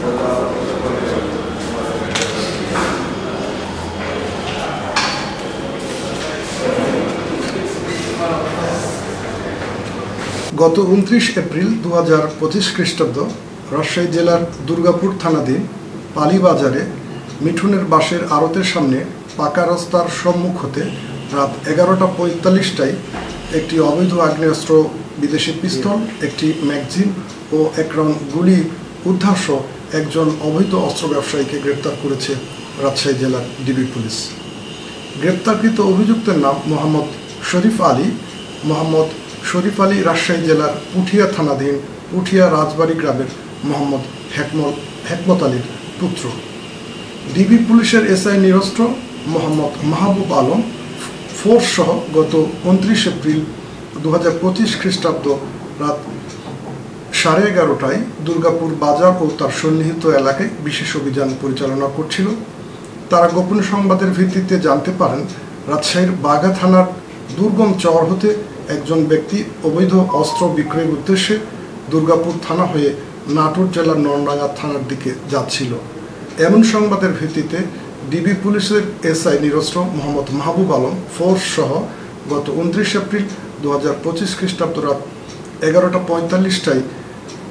গত 29 এপ্রিল 2025 খ্রিস্টাব্দ রাজশাহী জেলার দুর্গাপুর থানাধীন পালিবাজারে মিঠুনের বাঁশের আড়তের সামনে পাকা রাস্তার সম্মুখ হতে রাত 11:45টায় একটি অবৈধ আগ্নেয়াস্ত্র, বিদেশি পিস্তল, একটি ম্যাগজিন ও 1 রাউন্ড গুলি উদ্ধারসহ একজন অবৈধ অস্ত্র ব্যবসায়ীকে গ্রেপ্তার করেছে রাজশাহী জেলার ডিবি পুলিশ। গ্রেপ্তারকৃত অভিযুক্তের নাম মোহাম্মদ শরীফ আলী। মোহাম্মদ শরীফ আলী রাজশাহী জেলার পুঠিয়া থানাধীন পুঠিয়া রাজবাড়ি গ্রামের মোহাম্মদ হেকমত আলীর পুত্র। ডিবি পুলিশের এসআই নিরস্ত্র মোহাম্মদ মাহবুব আলম ফোর্স সহ গত 29 এপ্রিল 2025 খ্রিস্টাব্দ রাত 11:30টায় দুর্গাপুর বাজার ও তার সন্নিহিত এলাকায় বিশেষ অভিযান পরিচালনা করছিল। তারা গোপন সংবাদের ভিত্তিতে জানতে পারেন রাজশাহীর বাঘা থানার দুর্গম চর হতে একজন ব্যক্তি অবৈধ অস্ত্র বিক্রয়ের উদ্দেশ্যে দুর্গাপুর থানা হয়ে নাটোর জেলার নরডাঙ্গা থানার দিকে যাচ্ছিল। এমন সংবাদের ভিত্তিতে ডিবি পুলিশের এসআই নিরস্ত্র মোহাম্মদ মাহবুব আলম ফোর্স সহ গত 29 এপ্রিল 2025 খ্রিস্টাব্দ রাত 11:45টায়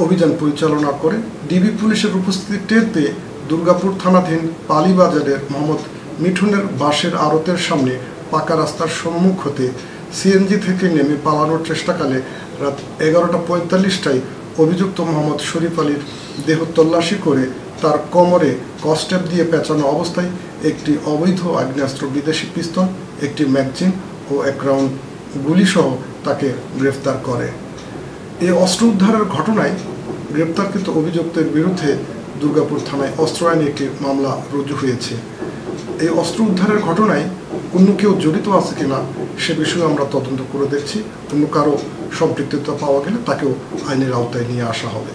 অভিযান পরিচালনা করে ডিবি পুলিশের উপস্থিতি টের পেয়ে দুর্গাপুর থানাধীন পালিবাজারের মোহাম্মদ মিঠুনের বাঁশের আড়তের সামনে পাকা রাস্তার সম্মুখ হতে সিএনজি থেকে নেমে পালানোর চেষ্টাকালে রাত 11:45টায় অভিযুক্ত মোহাম্মদ শরীফ আলীর দেহ তল্লাশি করে তার কোমরে কস্টেপ দিয়ে পেঁচানো অবস্থায় একটি অবৈধ আগ্নেয়াস্ত্র, বিদেশি পিস্তল, একটি ম্যাগজিন ও 1 রাউন্ড গুলিসহ তাকে গ্রেফতার করে। এই অস্ত্র উদ্ধারের ঘটনায় গ্রেপ্তারকৃত অভিযুক্তের বিরুদ্ধে দুর্গাপুর থানায় অস্ত্র আইনে একটি মামলা রুজু হয়েছে। এই অস্ত্র উদ্ধারের ঘটনায় অন্য কেউ জড়িত আছে কিনা সে বিষয়ে আমরা তদন্ত করে দেখছি। অন্য কারো সম্পৃক্ততা পাওয়া গেলে তাকেও আইনের আওতায় নিয়ে আসা হবে।